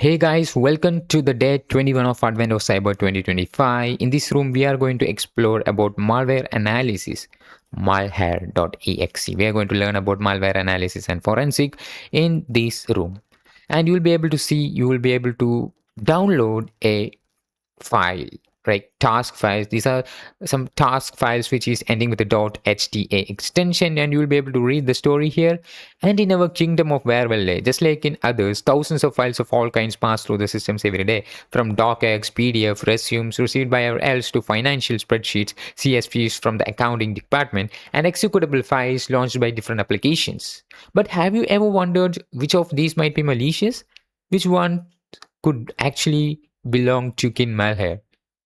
Hey guys, welcome to the day 21 of Advent of Cyber 2025. In this room, we are going to explore about malware analysis, Malhare.exe. We are going to learn about malware analysis and forensic in this room. And you will be able to download a file, right? Task files. These are some task files which is ending with a .hta extension, and you will be able to read the story here. And in our kingdom of Werewolf, just like in others, thousands of files of all kinds pass through the systems every day, from docx, PDF, resumes received by our else to financial spreadsheets, CSVs from the accounting department, and executable files launched by different applications. But have you ever wondered which of these might be malicious? Which one could actually belong to kin malware?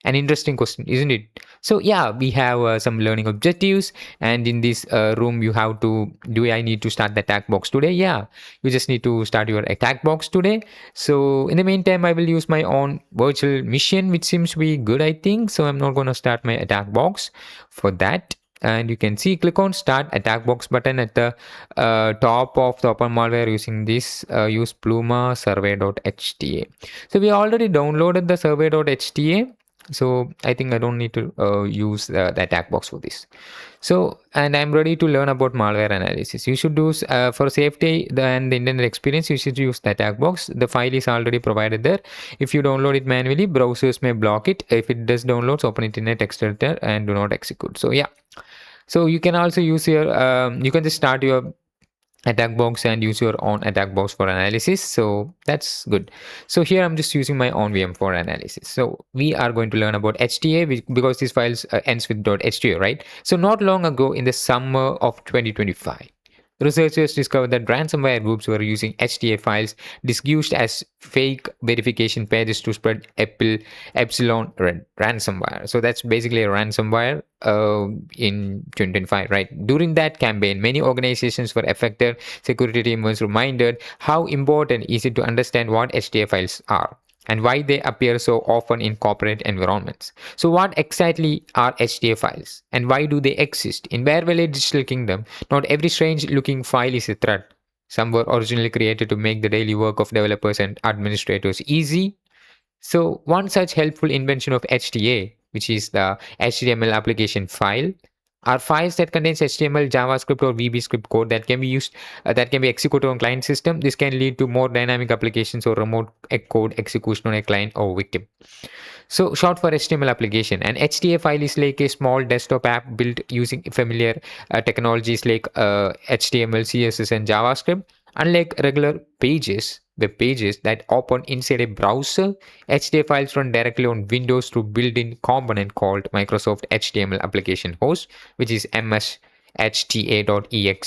An interesting question, isn't it? So yeah, we have some learning objectives, and in this room you have to do I need to start the attack box today? Yeah, you just need to start your attack box today. So in the meantime, I will use my own virtual mission, which seems to be good, I think. So I'm not going to start my attack box for that. And you can see, click on start attack box button at the top of the open malware using this use pluma survey.hta. So we already downloaded the survey.hta, so I think I don't need to use the attack box for this. So, and I'm ready to learn about malware analysis. You should use for safety and the internet experience, you should use the attack box. The file is already provided there. If you download it manually, browsers may block it. If it does downloads, open it in a text editor and do not execute. So yeah, so you can also use your you can just start your attack box and use your own attack box for analysis. So that's good. So here I'm just using my own VM for analysis. So we are going to learn about HTA because this files ends with .hta, right? So not long ago in the summer of 2025, researchers discovered that ransomware groups were using HTA files disguised as fake verification pages to spread epsilon ransomware. So that's basically a ransomware in 2025, right? During that campaign, many organizations were affected. Security team was reminded how important is it to understand what HTA files are and why they appear so often in corporate environments. So what exactly are HTA files and why do they exist? In Werewolf Digital Kingdom, not every strange looking file is a threat. Some were originally created to make the daily work of developers and administrators easy. So one such helpful invention of HTA, which is the HTML application file, are files that contains HTML, JavaScript, or VB script code that can be used that can be executed on client system. This can lead to more dynamic applications or remote code execution on a client or victim. So short for HTML application. An HTA file is like a small desktop app built using familiar technologies like HTML, CSS, and JavaScript. Unlike regular web pages that open inside a browser, HTA files run directly on Windows through built-in component called Microsoft HTML Application Host, which is mshta.exe,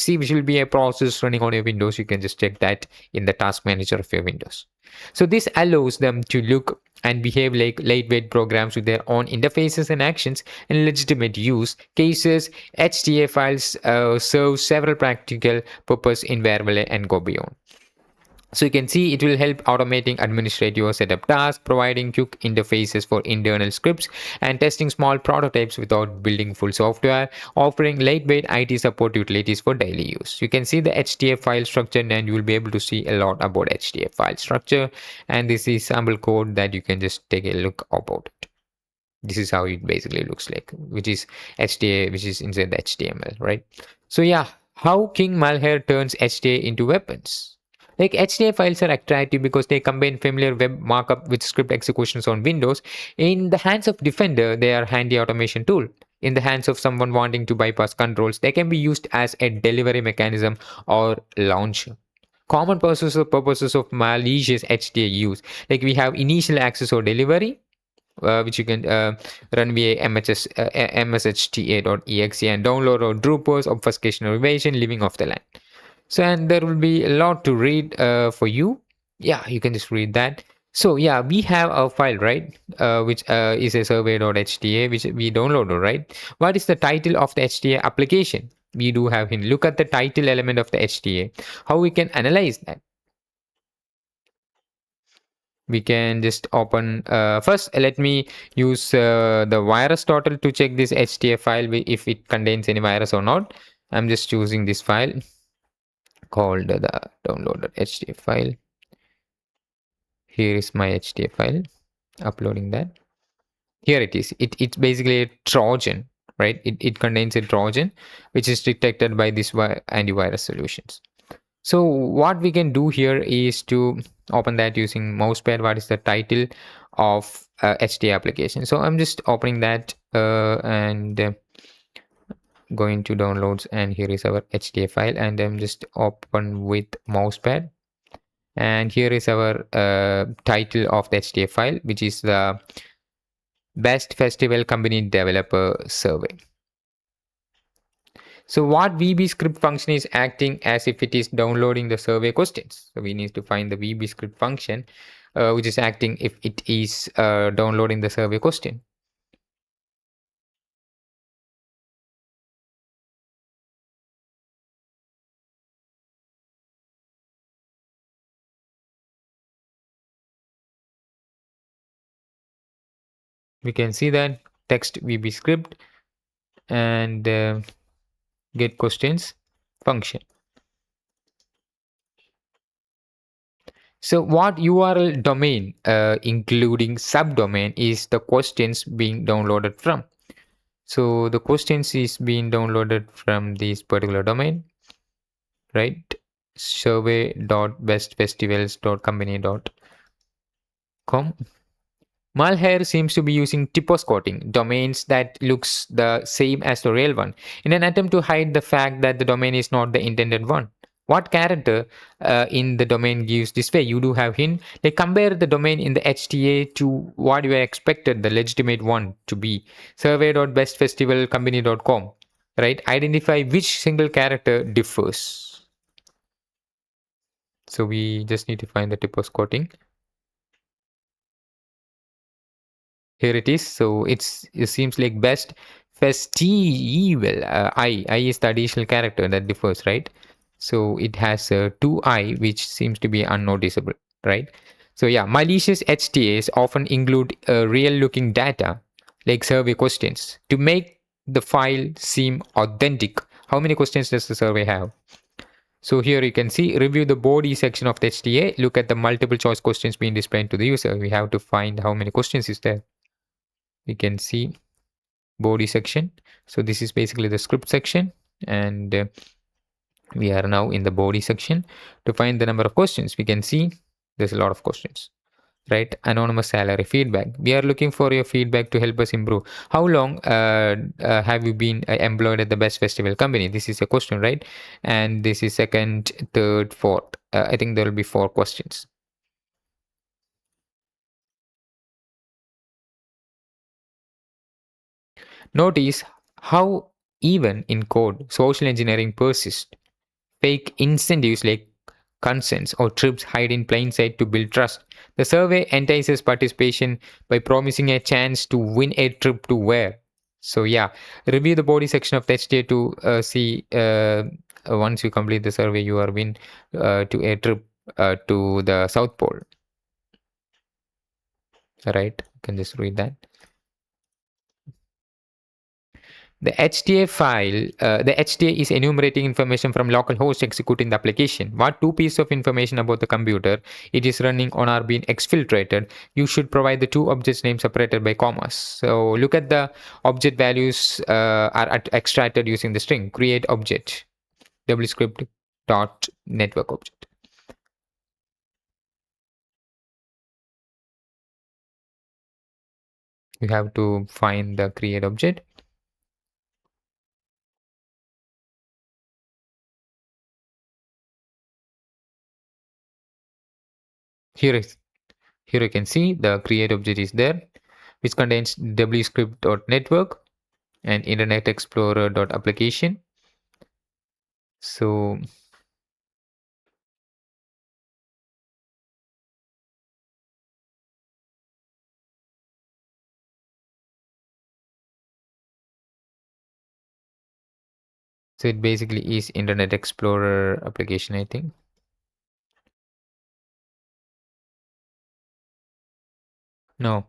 which will be a process running on your Windows. You can just check that in the task manager of your Windows. So this allows them to look and behave like lightweight programs with their own interfaces and actions and legitimate use cases. HTA files serve several practical purposes in Werewolf and go beyond. So you can see it will help automating administrative or setup tasks, providing quick interfaces for internal scripts, and testing small prototypes without building full software, offering lightweight IT support utilities for daily use. You can see the HTF file structure, and you will be able to see a lot about HTF file structure. And this is sample code that you can just take a look about it. This is how it basically looks like, which is HTA, which is inside the HTML, right? So yeah, how King Malhare turns HTA into weapons. Like HTA files are attractive because they combine familiar web markup with script executions on Windows. In the hands of Defender, they are handy automation tool. In the hands of someone wanting to bypass controls, they can be used as a delivery mechanism or launcher. Common purposes of malicious HTA use, like we have initial access or delivery, which you can run via mshta.exe, and download or Drupal's obfuscation or evasion, living off the land. So, and there will be a lot to read for you. Yeah, you can just read that. So yeah, we have a file, right, which is a survey.hta, which we downloaded, right? What is the title of the HTA application? We do have him. Look at the title element of the HTA. How we can analyze that? We can just open first let me use the virus total to check this HTA file if it contains any virus or not. I'm just choosing this file called the downloaded HTA file. Here is my HTML file. Uploading that. Here it is. It's basically a Trojan, right? It contains a Trojan which is detected by these antivirus solutions. So what we can do here is to open that using mousepad. What is the title of HTA application? So I'm just opening that and going to downloads, and here is our HTA file, and I'm just open with mousepad. And here is our title of the HTA file, which is the Best Festival Company Developer Survey. So what VB script function is acting as if it is downloading the survey questions. So we need to find the VB script function which is acting if it is downloading the survey question. We can see that text VB script and get questions function. So what URL domain including subdomain is the questions being downloaded from? So the questions is being downloaded from this particular domain, right? survey.bestfestivals.company.com. Malhare seems to be using typos quoting domains that looks the same as the real one in an attempt to hide the fact that the domain is not the intended one. What character in the domain gives this way? You do have hint. They compare the domain in the HTA to what you expected the legitimate one to be. survey.bestfestivalcompany.com. Right? Identify which single character differs. So we just need to find the typos quoting. Here it is. So it seems like best festival. I is the additional character that differs, right? So it has two I, which seems to be unnoticeable, right? So yeah, malicious HTAs often include real-looking data like survey questions to make the file seem authentic. How many questions does the survey have? So here you can see review the body section of the HTA. Look at the multiple choice questions being displayed to the user. We have to find how many questions is there. We can see body section. So this is basically the script section, and we are now in the body section. To find the number of questions, we can see there's a lot of questions, right? Anonymous salary feedback. We are looking for your feedback to help us improve. How long have you been employed at the best festival company? This is a question, right? And this is second, third, fourth. I think there will be 4 questions. Notice how even in code social engineering persists. Fake incentives like consents or trips hide in plain sight to build trust. The survey entices participation by promising a chance to win a trip to where. So yeah, review the body section of the HTA to see once you complete the survey, you are win to a trip to the South Pole. Right? You can just read that. The HTA file, the HTA is enumerating information from localhost executing the application. What 2 pieces of information about the computer it is running on are being exfiltrated. You should provide the 2 objects names separated by commas. So look at the object values are extracted using the string create object wscript dot network object. You have to find the create object. Here you can see the create object is there, which contains wscript.network and Internet Explorer.application. So it basically is Internet Explorer application, I think. No.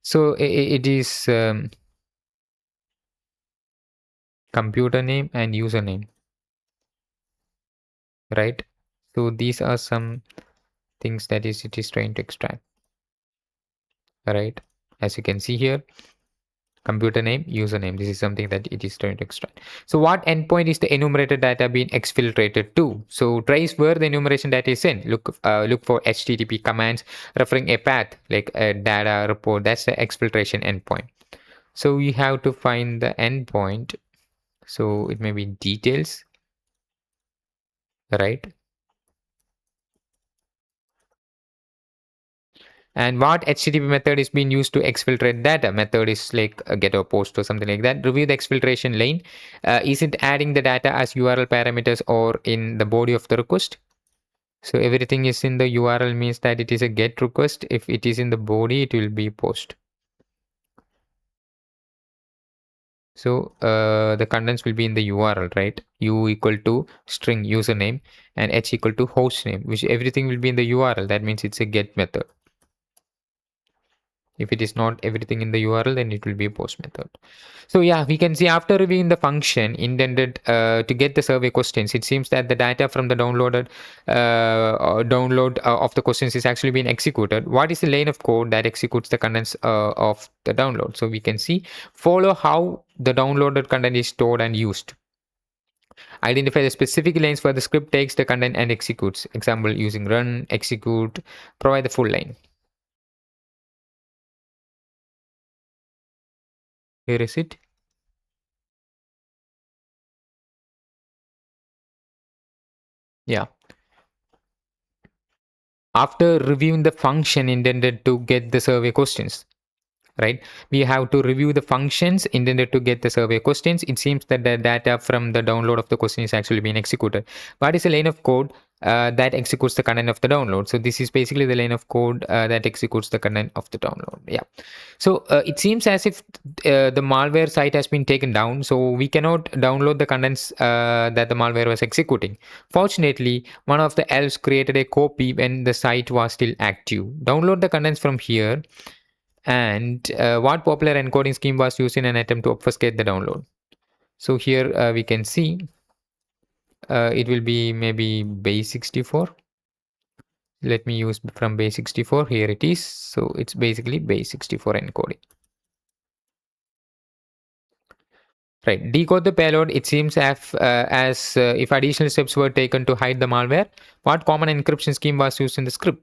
So it is computer name and username, right? So these are some things that is it is trying to extract. Right, as you can see here, computer name, username, this is something that it is trying to extract. So what endpoint is the enumerated data being exfiltrated to? So trace where the enumeration data is in. Look for http commands referring a path like a data report. That's the exfiltration endpoint. So we have to find the endpoint. So it may be details, right? And what HTTP method is being used to exfiltrate data? Method is like a get or post or something like that. Review the exfiltration lane. Is it adding the data as URL parameters or in the body of the request? So everything is in the URL means that it is a get request. If it is in the body, it will be post. So the contents will be in the URL, right? U equal to string username and H equal to host name, which everything will be in the URL. That means it's a get method. If it is not everything in the URL, then it will be a post method. So yeah, we can see after reviewing the function intended to get the survey questions, it seems that the data from the download of the questions is actually being executed. What is the line of code that executes the contents of the download? So we can see follow how the downloaded content is stored and used. Identify the specific lines where the script takes the content and executes. Example using run, execute, provide the full line. Here is it. Yeah. After reviewing the function intended to get the survey questions, right? We have to review the functions intended to get the survey questions. It seems that the data from the download of the question is actually being executed. What is a line of code that executes the content of the download? So this is basically the line of code that executes the content of the download. Yeah. So it seems as if the malware site has been taken down, so we cannot download the contents that the malware was executing. Fortunately, one of the elves created a copy when the site was still active. Download the contents from here. And what popular encoding scheme was used in an attempt to obfuscate the download? So here we can see it will be maybe base64. Let me use from base64. Here it is. So it's basically base64 encoding. Right, decode the payload. It seems as if additional steps were taken to hide the malware. What common encryption scheme was used in the script?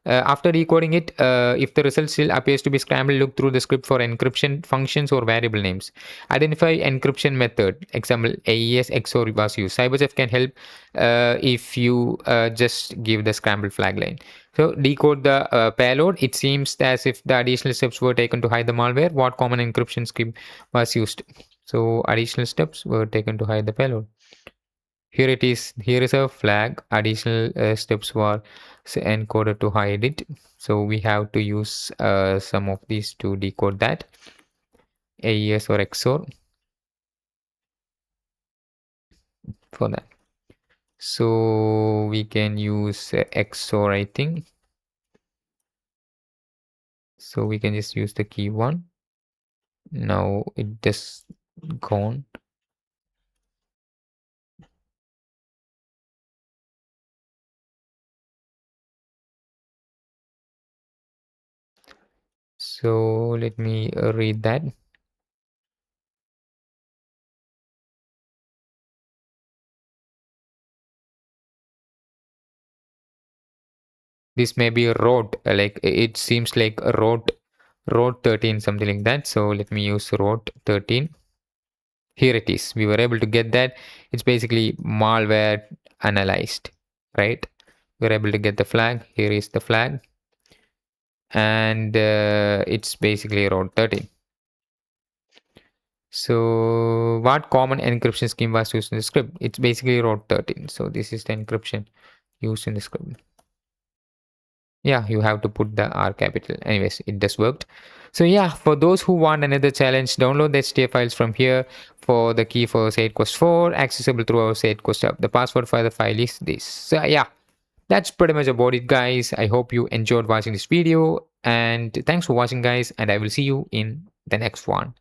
After decoding it, if the result still appears to be scrambled, look through the script for encryption functions or variable names. Identify encryption method. Example, AES XOR was used. CyberChef can help if you just give the scramble flag line. So decode the payload. It seems as if the additional steps were taken to hide the malware. What common encryption scheme was used? So additional steps were taken to hide the payload. Here it is. Here is a flag. Additional steps were encoded to hide it. So we have to use some of these to decode that. AES or XOR for that. So we can use XOR, I think. So we can just use the key one. Now it just gone. So let me read that. This may be road, like it seems like road 13, something like that. So let me use road 13. Here it is. We were able to get that. It's basically malware analyzed, right? We're able to get the flag. Here is the flag. And it's basically road 13. So what common encryption scheme was used in the script? It's basically road 13. So this is the encryption used in the script. Yeah, you have to put the R capital. Anyways, it just worked. So yeah, for those who want another challenge, download the HTA files from here for the key for SAID Quest 4, accessible through our SAID Quest app. The password for the file is this. So yeah, that's pretty much about it, guys. I hope you enjoyed watching this video, and thanks for watching, guys, and I will see you in the next one.